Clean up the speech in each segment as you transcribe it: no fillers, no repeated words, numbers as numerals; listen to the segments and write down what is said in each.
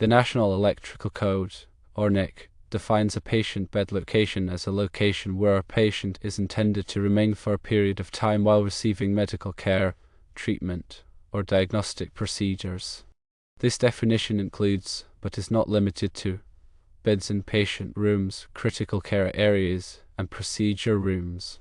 The National Electrical Code, or NEC, defines a patient bed location as a location where a patient is intended to remain for a period of time while receiving medical care, treatment, or diagnostic procedures. This definition includes, but is not limited to, beds in patient rooms, critical care areas, and procedure rooms.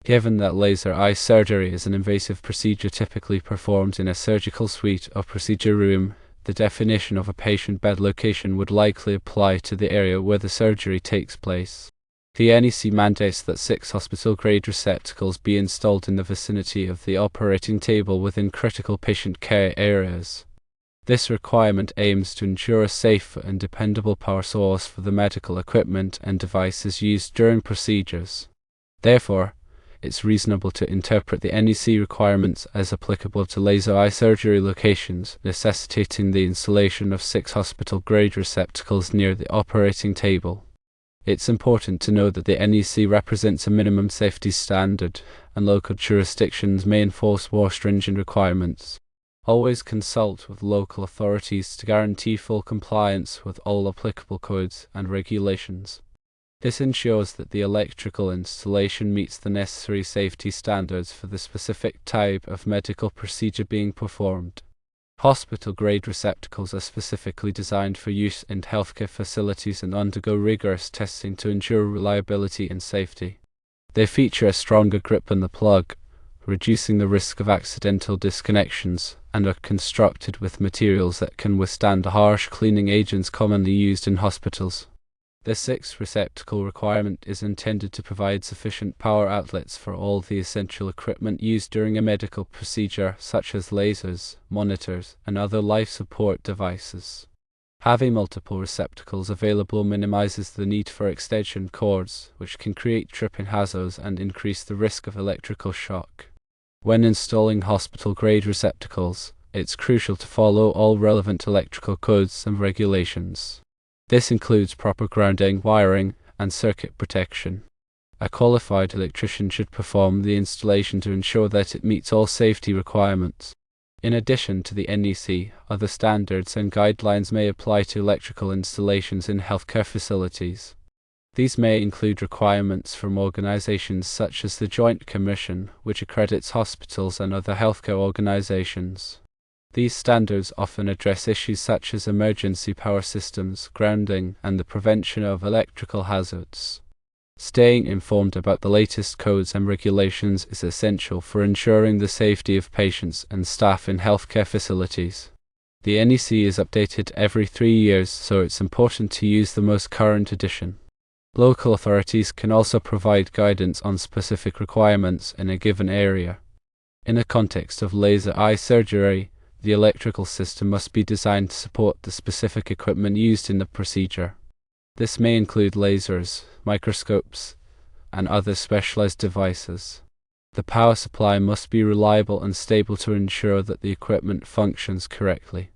Given that laser eye surgery is an invasive procedure typically performed in a surgical suite or procedure room, the definition of a patient bed location would likely apply to the area where the surgery takes place. The NEC mandates that 6 hospital-grade receptacles be installed in the vicinity of the operating table within critical patient care areas. This requirement aims to ensure a safe and dependable power source for the medical equipment and devices used during procedures. Therefore, it's reasonable to interpret the NEC requirements as applicable to laser eye surgery locations, necessitating the installation of 6 hospital-grade receptacles near the operating table. It's important to note that the NEC represents a minimum safety standard, and local jurisdictions may enforce more stringent requirements. Always consult with local authorities to guarantee full compliance with all applicable codes and regulations. This ensures that the electrical installation meets the necessary safety standards for the specific type of medical procedure being performed. Hospital-grade receptacles are specifically designed for use in healthcare facilities and undergo rigorous testing to ensure reliability and safety. They feature a stronger grip on the plug, reducing the risk of accidental disconnections, and are constructed with materials that can withstand the harsh cleaning agents commonly used in hospitals. The 6 receptacle requirement is intended to provide sufficient power outlets for all the essential equipment used during a medical procedure, such as lasers, monitors, and other life support devices. Having multiple receptacles available minimizes the need for extension cords, which can create tripping hazards and increase the risk of electrical shock. When installing hospital-grade receptacles, it's crucial to follow all relevant electrical codes and regulations. This includes proper grounding, wiring, and circuit protection. A qualified electrician should perform the installation to ensure that it meets all safety requirements. In addition to the NEC, other standards and guidelines may apply to electrical installations in healthcare facilities. These may include requirements from organizations such as the Joint Commission, which accredits hospitals and other healthcare organizations. These standards often address issues such as emergency power systems, grounding, and the prevention of electrical hazards. Staying informed about the latest codes and regulations is essential for ensuring the safety of patients and staff in healthcare facilities. The NEC is updated every 3 years, so it's important to use the most current edition. Local authorities can also provide guidance on specific requirements in a given area. In the context of laser eye surgery, the electrical system must be designed to support the specific equipment used in the procedure. This may include lasers, microscopes, and other specialized devices. The power supply must be reliable and stable to ensure that the equipment functions correctly.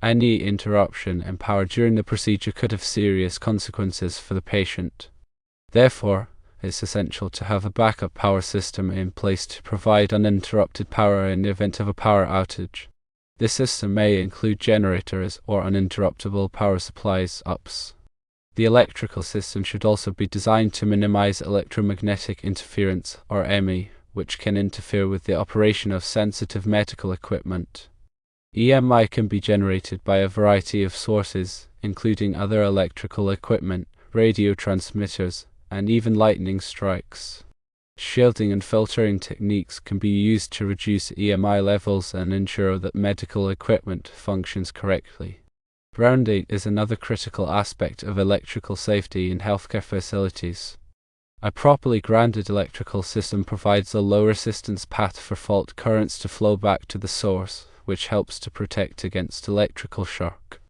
Any interruption in power during the procedure could have serious consequences for the patient. Therefore, it's essential to have a backup power system in place to provide uninterrupted power in the event of a power outage. This system may include generators or uninterruptible power supplies (UPS). The electrical system should also be designed to minimize electromagnetic interference, or EMI, which can interfere with the operation of sensitive medical equipment. EMI can be generated by a variety of sources, including other electrical equipment, radio transmitters, and even lightning strikes. Shielding and filtering techniques can be used to reduce EMI levels and ensure that medical equipment functions correctly. Grounding is another critical aspect of electrical safety in healthcare facilities. A properly grounded electrical system provides a low resistance path for fault currents to flow back to the source, which helps to protect against electrical shock.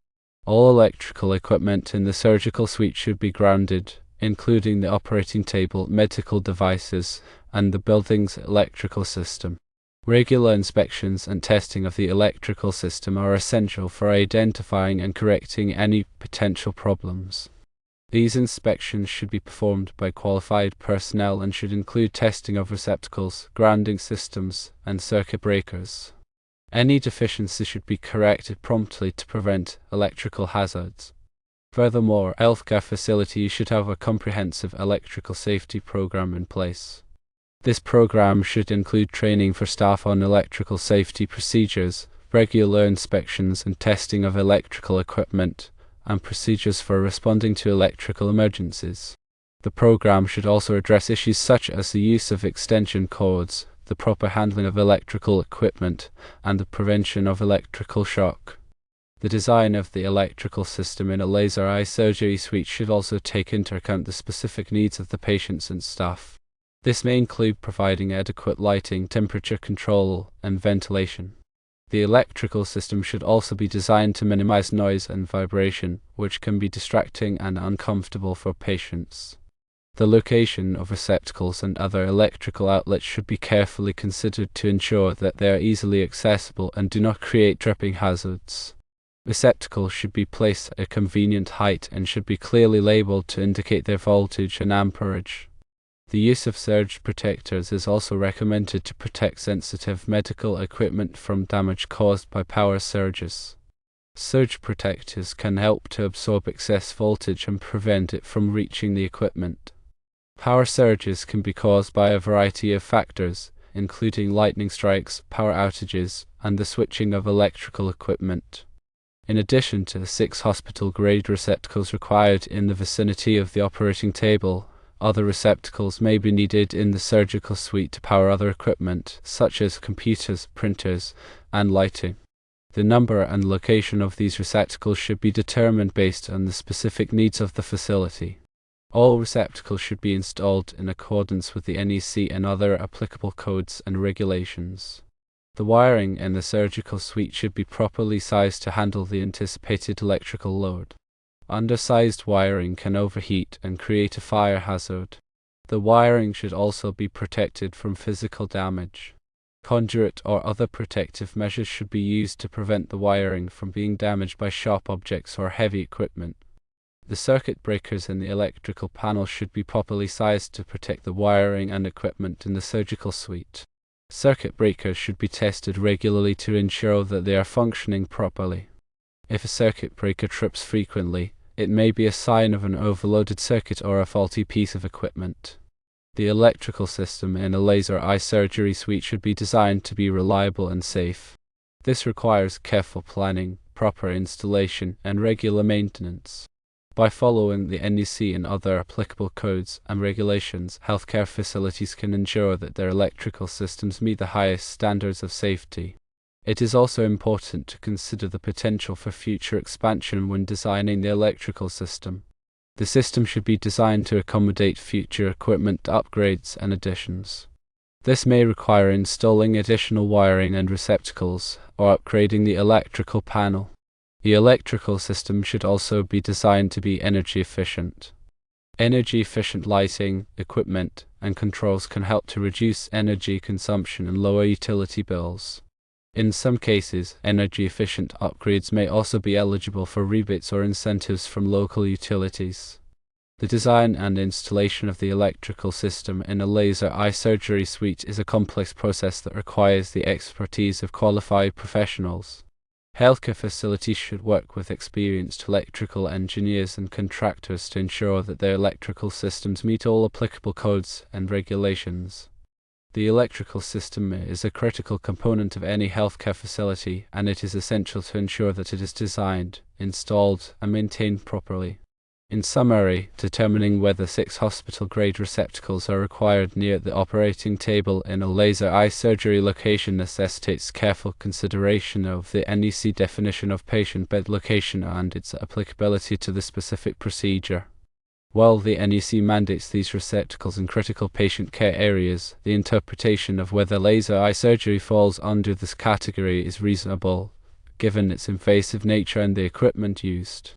All electrical equipment in the surgical suite should be grounded, including the operating table, medical devices, and the building's electrical system. Regular inspections and testing of the electrical system are essential for identifying and correcting any potential problems. These inspections should be performed by qualified personnel and should include testing of receptacles, grounding systems, and circuit breakers. Any deficiency should be corrected promptly to prevent electrical hazards. Furthermore, healthcare facilities should have a comprehensive electrical safety program in place. This program should include training for staff on electrical safety procedures, regular inspections and testing of electrical equipment, and procedures for responding to electrical emergencies. The program should also address issues such as the use of extension cords, the proper handling of electrical equipment, and the prevention of electrical shock. The design of the electrical system in a laser eye surgery suite should also take into account the specific needs of the patients and staff. This may include providing adequate lighting, temperature control, and ventilation. The electrical system should also be designed to minimize noise and vibration, which can be distracting and uncomfortable for patients. The location of receptacles and other electrical outlets should be carefully considered to ensure that they are easily accessible and do not create tripping hazards. Receptacles should be placed at a convenient height and should be clearly labeled to indicate their voltage and amperage. The use of surge protectors is also recommended to protect sensitive medical equipment from damage caused by power surges. Surge protectors can help to absorb excess voltage and prevent it from reaching the equipment. Power surges can be caused by a variety of factors, including lightning strikes, power outages, and the switching of electrical equipment. In addition to the 6 hospital-grade receptacles required in the vicinity of the operating table, other receptacles may be needed in the surgical suite to power other equipment, such as computers, printers, and lighting. The number and location of these receptacles should be determined based on the specific needs of the facility. All receptacles should be installed in accordance with the NEC and other applicable codes and regulations. The wiring in the surgical suite should be properly sized to handle the anticipated electrical load. Undersized wiring can overheat and create a fire hazard. The wiring should also be protected from physical damage. Conduit or other protective measures should be used to prevent the wiring from being damaged by sharp objects or heavy equipment. The circuit breakers in the electrical panel should be properly sized to protect the wiring and equipment in the surgical suite. Circuit breakers should be tested regularly to ensure that they are functioning properly. If a circuit breaker trips frequently, it may be a sign of an overloaded circuit or a faulty piece of equipment. The electrical system in a laser eye surgery suite should be designed to be reliable and safe. This requires careful planning, proper installation, and regular maintenance. By following the NEC and other applicable codes and regulations, healthcare facilities can ensure that their electrical systems meet the highest standards of safety. It is also important to consider the potential for future expansion when designing the electrical system. The system should be designed to accommodate future equipment upgrades and additions. This may require installing additional wiring and receptacles, or upgrading the electrical panel. The electrical system should also be designed to be energy efficient. Energy efficient lighting, equipment, and controls can help to reduce energy consumption and lower utility bills. In some cases, energy efficient upgrades may also be eligible for rebates or incentives from local utilities. The design and installation of the electrical system in a laser eye surgery suite is a complex process that requires the expertise of qualified professionals. Healthcare facilities should work with experienced electrical engineers and contractors to ensure that their electrical systems meet all applicable codes and regulations. The electrical system is a critical component of any healthcare facility, and it is essential to ensure that it is designed, installed, and maintained properly. In summary, determining whether 6 hospital-grade receptacles are required near the operating table in a laser eye surgery location necessitates careful consideration of the NEC definition of patient bed location and its applicability to the specific procedure. While the NEC mandates these receptacles in critical patient care areas, the interpretation of whether laser eye surgery falls under this category is reasonable, given its invasive nature and the equipment used.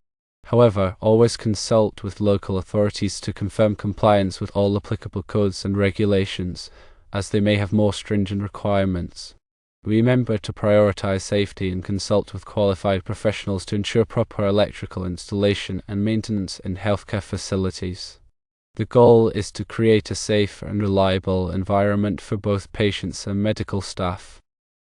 However, always consult with local authorities to confirm compliance with all applicable codes and regulations, as they may have more stringent requirements. Remember to prioritize safety and consult with qualified professionals to ensure proper electrical installation and maintenance in healthcare facilities. The goal is to create a safe and reliable environment for both patients and medical staff.